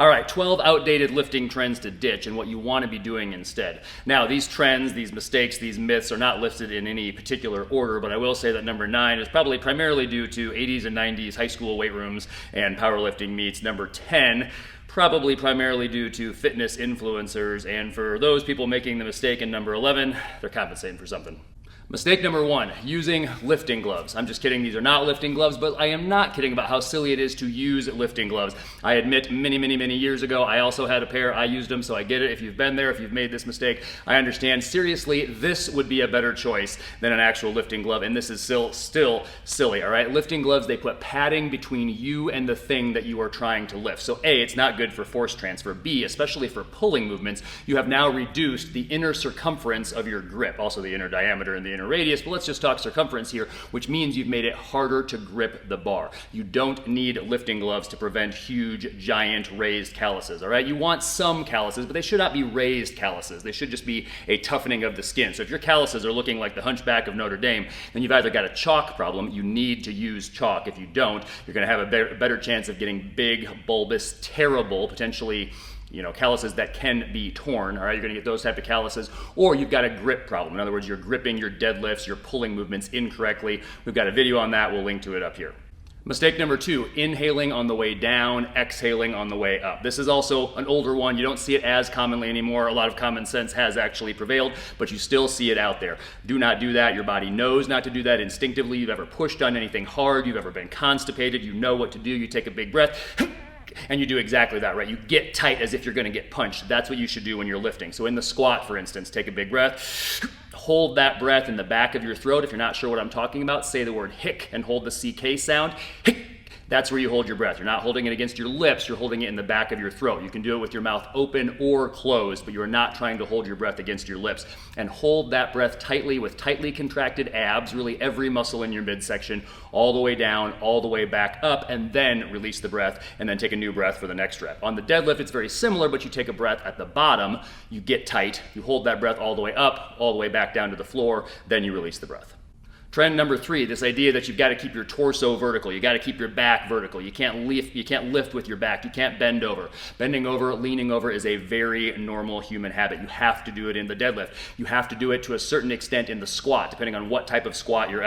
All right, 12 outdated lifting trends to ditch and what you want to be doing instead. Now, these trends, these mistakes, these myths are not listed in any particular order, but I will say that number 9 is probably primarily due to 80s and 90s high school weight rooms and powerlifting meets. Number 10, probably primarily due to fitness influencers, and for those people making the mistake in number 11, they're compensating for something. Mistake number 1, using lifting gloves. I'm just kidding, these are not lifting gloves, but I am not kidding about how silly it is to use lifting gloves. I admit many years ago, I also had a pair, I used them, so I get it. If you've been there, if you've made this mistake, I understand. Seriously, this would be a better choice than an actual lifting glove, and this is still silly, all right? Lifting gloves, they put padding between you and the thing that you are trying to lift. So A, it's not good for force transfer. B, especially for pulling movements, you have now reduced the inner circumference of your grip, also the inner diameter and the inner radius, but let's just talk circumference here, which means you've made it harder to grip the bar. You don't need lifting gloves to prevent huge, giant raised calluses, all right? You want some calluses, but they should not be raised calluses. They should just be a toughening of the skin. So if your calluses are looking like the Hunchback of Notre Dame, then you've either got a chalk problem, you need to use chalk. If you don't, you're gonna have a better chance of getting big, bulbous, terrible, potentially calluses that can be torn, all right? You're gonna get those type of calluses, or you've got a grip problem. In other words, you're gripping your deadlifts, your pulling movements incorrectly. We've got a video on that, we'll link to it up here. Mistake number 2, inhaling on the way down, exhaling on the way up. This is also an older one. You don't see it as commonly anymore. A lot of common sense has actually prevailed, but you still see it out there. Do not do that. Your body knows not to do that instinctively. You've ever pushed on anything hard, you've ever been constipated, you know what to do. You take a big breath, and you do exactly that, right? You get tight as if you're gonna get punched. That's what you should do when you're lifting. So in the squat, for instance, take a big breath, hold that breath in the back of your throat. If you're not sure what I'm talking about, say the word hic and hold the CK sound. Hic. That's where you hold your breath. You're not holding it against your lips, you're holding it in the back of your throat. You can do it with your mouth open or closed, but you are not trying to hold your breath against your lips. And hold that breath tightly with tightly contracted abs, really every muscle in your midsection, all the way down, all the way back up, and then release the breath, and then take a new breath for the next rep. On the deadlift, it's very similar, but you take a breath at the bottom, you get tight, you hold that breath all the way up, all the way back down to the floor, then you release the breath. Trend number 3, this idea that you've got to keep your torso vertical. You got to keep your back vertical. You can't lift with your back. You can't bend over. Bending over, leaning over is a very normal human habit. You have to do it in the deadlift. You have to do it to a certain extent in the squat, depending on what type of squat you're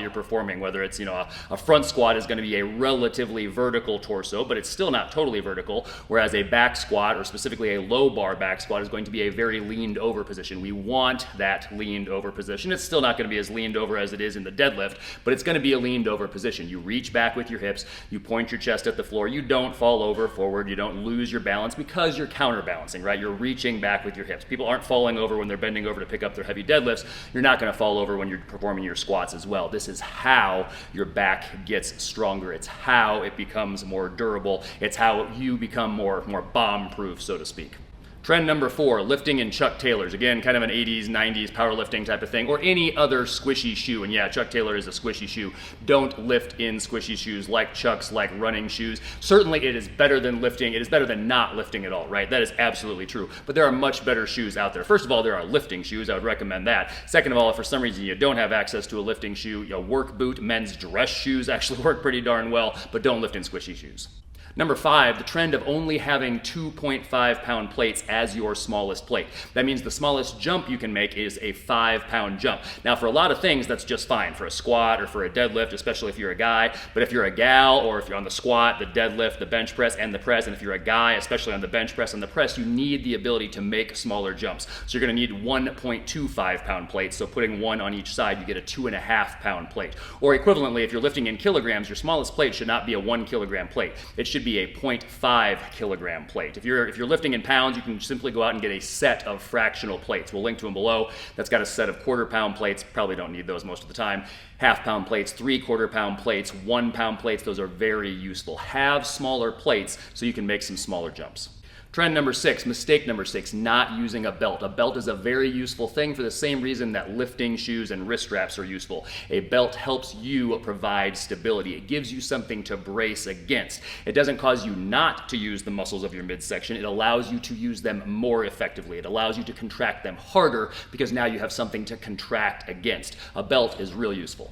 performing. Whether it's, a front squat is going to be a relatively vertical torso, but it's still not totally vertical, whereas a back squat, or specifically a low bar back squat, is going to be a very leaned over position. We want that leaned over position. It's still not going to be as leaned over as it is in the deadlift, but it's going to be a leaned over position. You reach back with your hips, you point your chest at the floor, you don't fall over forward, you don't lose your balance because you're counterbalancing, right? You're reaching back with your hips. People aren't falling over when they're bending over to pick up their heavy deadlifts. You're not going to fall over when you're performing your squats as well. This is how your back gets stronger. It's how it becomes more durable. It's how you become more bomb-proof, so to speak. Trend number 4, lifting in Chuck Taylors. Again, kind of an 80s, 90s powerlifting type of thing, or any other squishy shoe. And yeah, Chuck Taylor is a squishy shoe. Don't lift in squishy shoes like Chucks, like running shoes. Certainly it is better than lifting. It is better than not lifting at all, right? That is absolutely true. But there are much better shoes out there. First of all, there are lifting shoes. I would recommend that. Second of all, if for some reason you don't have access to a lifting shoe, a work boot, men's dress shoes actually work pretty darn well, but don't lift in squishy shoes. Number 5, the trend of only having 2.5-pound plates as your smallest plate. That means the smallest jump you can make is a 5-pound jump. Now, for a lot of things, that's just fine. For a squat or for a deadlift, especially if you're a guy. But if you're a gal, or if you're on the squat, the deadlift, the bench press, and the press, and if you're a guy, especially on the bench press and the press, you need the ability to make smaller jumps. So you're going to need 1.25-pound plates. So putting one on each side, you get a 2.5-pound plate. Or equivalently, if you're lifting in kilograms, your smallest plate should not be a 1-kilogram plate. It should be a 0.5 kilogram plate. If you're lifting in pounds, you can simply go out and get a set of fractional plates. We'll link to them below. That's got a set of 1/4-pound plates. Probably don't need those most of the time. 1/2-pound plates, 3/4-pound plates, 1-pound plates. Those are very useful. Have smaller plates so you can make some smaller jumps. Trend number 6, mistake number 6, not using a belt. A belt is a very useful thing for the same reason that lifting shoes and wrist straps are useful. A belt helps you provide stability. It gives you something to brace against. It doesn't cause you not to use the muscles of your midsection. It allows you to use them more effectively. It allows you to contract them harder because now you have something to contract against. A belt is real useful.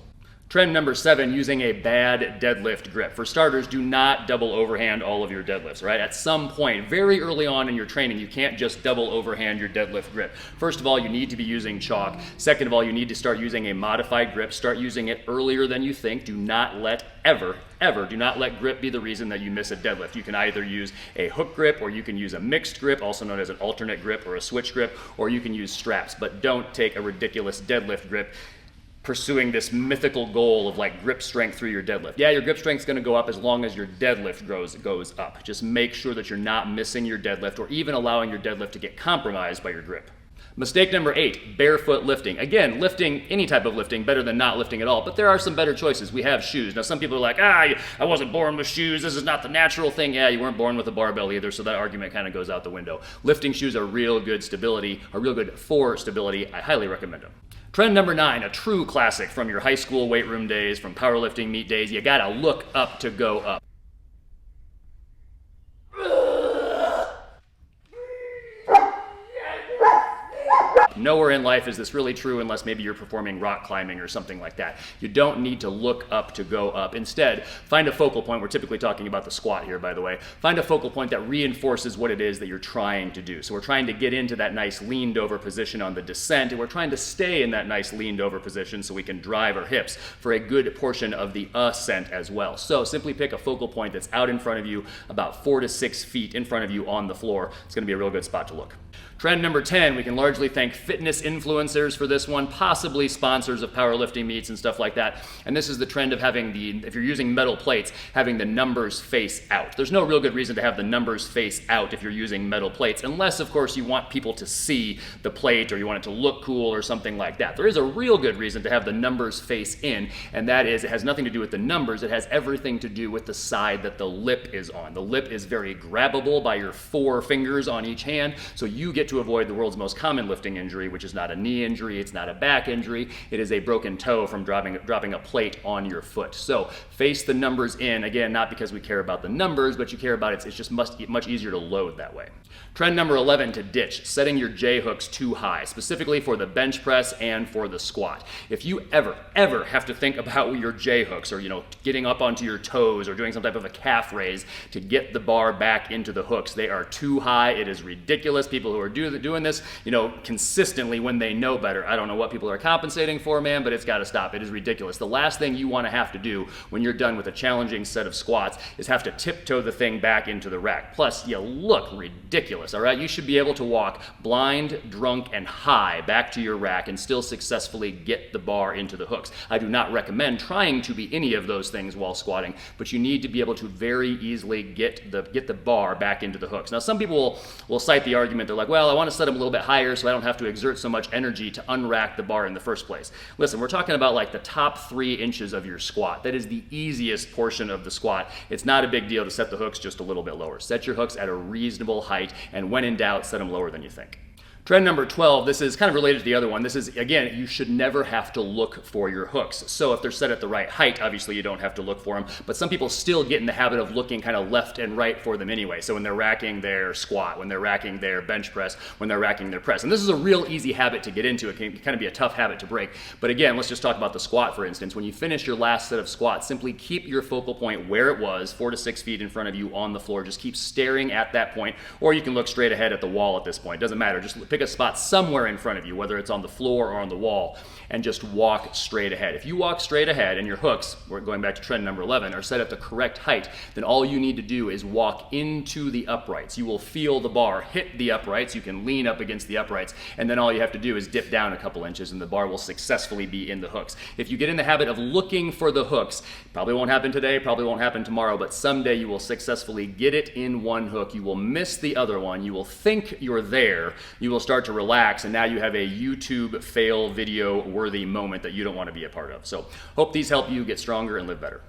Trend number 7, using a bad deadlift grip. For starters, do not double overhand all of your deadlifts, right? At some point, very early on in your training, you can't just double overhand your deadlift grip. First of all, you need to be using chalk. Second of all, you need to start using a modified grip. Start using it earlier than you think. Do not let do not let grip be the reason that you miss a deadlift. You can either use a hook grip, or you can use a mixed grip, also known as an alternate grip or a switch grip, or you can use straps, but don't take a ridiculous deadlift grip pursuing this mythical goal of like grip strength through your deadlift. Yeah, your grip strength is going to go up as long as your deadlift goes up. Just make sure that you're not missing your deadlift or even allowing your deadlift to get compromised by your grip. Mistake number 8, barefoot lifting. Again, lifting, any type of lifting, better than not lifting at all, but there are some better choices. We have shoes. Now, some people are like, I wasn't born with shoes. This is not the natural thing. Yeah, you weren't born with a barbell either, so that argument kind of goes out the window. Lifting shoes are real good for stability. I highly recommend them. Trend number 9, a true classic from your high school weight room days, from powerlifting meet days. You gotta look up to go up. Nowhere in life is this really true unless maybe you're performing rock climbing or something like that. You don't need to look up to go up. Instead, find a focal point. We're typically talking about the squat here, by the way. Find a focal point that reinforces what it is that you're trying to do. So we're trying to get into that nice leaned over position on the descent, and we're trying to stay in that nice leaned over position so we can drive our hips for a good portion of the ascent as well. So simply pick a focal point that's out in front of you, about 4 to 6 feet in front of you on the floor. It's going to be a real good spot to look. Trend number 10, we can largely thank fitness influencers for this one, possibly sponsors of powerlifting meets and stuff like that. And this is the trend of having if you're using metal plates, having the numbers face out. There's no real good reason to have the numbers face out if you're using metal plates, unless, of course, you want people to see the plate or you want it to look cool or something like that. There is a real good reason to have the numbers face in, and that is, it has nothing to do with the numbers. It has everything to do with the side that the lip is on. The lip is very grabbable by your 4 fingers on each hand, so you get to avoid the world's most common lifting injury, which is not a knee injury, it's not a back injury, it is a broken toe from dropping a plate on your foot. So face the numbers in, again, not because we care about the numbers, but you care about it's just much easier to load that way. Trend number 11, to ditch, setting your J hooks too high, specifically for the bench press and for the squat. If you ever have to think about your J hooks, or getting up onto your toes or doing some type of a calf raise to get the bar back into the hooks, they are too high. It is ridiculous. People who are doing this, consistently when they know better. I don't know what people are compensating for, man, but it's got to stop. It is ridiculous. The last thing you want to have to do when you're done with a challenging set of squats is have to tiptoe the thing back into the rack. Plus, you look ridiculous, all right? You should be able to walk blind, drunk, and high back to your rack and still successfully get the bar into the hooks. I do not recommend trying to be any of those things while squatting, but you need to be able to very easily get the bar back into the hooks. Now, some people will cite the argument, they're like, well, I want to set them a little bit higher so I don't have to exert so much energy to unrack the bar in the first place. Listen, we're talking about like the top 3 inches of your squat. That is the easiest portion of the squat. It's not a big deal to set the hooks just a little bit lower. Set your hooks at a reasonable height, and when in doubt, set them lower than you think. Trend number 12, this is kind of related to the other one. This is, again, you should never have to look for your hooks. So if they're set at the right height, obviously you don't have to look for them, but some people still get in the habit of looking kind of left and right for them anyway. So when they're racking their squat, when they're racking their bench press, when they're racking their press. And this is a real easy habit to get into. It can kind of be a tough habit to break. But again, let's just talk about the squat, for instance. When you finish your last set of squats, simply keep your focal point where it was, 4 to 6 feet in front of you on the floor. Just keep staring at that point, or you can look straight ahead at the wall at this point. Doesn't matter. Just pick a spot somewhere in front of you, whether it's on the floor or on the wall, and just walk straight ahead. If you walk straight ahead and your hooks, we're going back to trend number 11, are set at the correct height, then all you need to do is walk into the uprights. You will feel the bar hit the uprights. You can lean up against the uprights, and then all you have to do is dip down a couple inches and the bar will successfully be in the hooks. If you get in the habit of looking for the hooks, probably won't happen today, probably won't happen tomorrow, but someday you will successfully get it in one hook. You will miss the other one. You will think you're there. You will start to relax, and now you have a YouTube fail video worthy moment that you don't want to be a part of. So hope these help you get stronger and live better.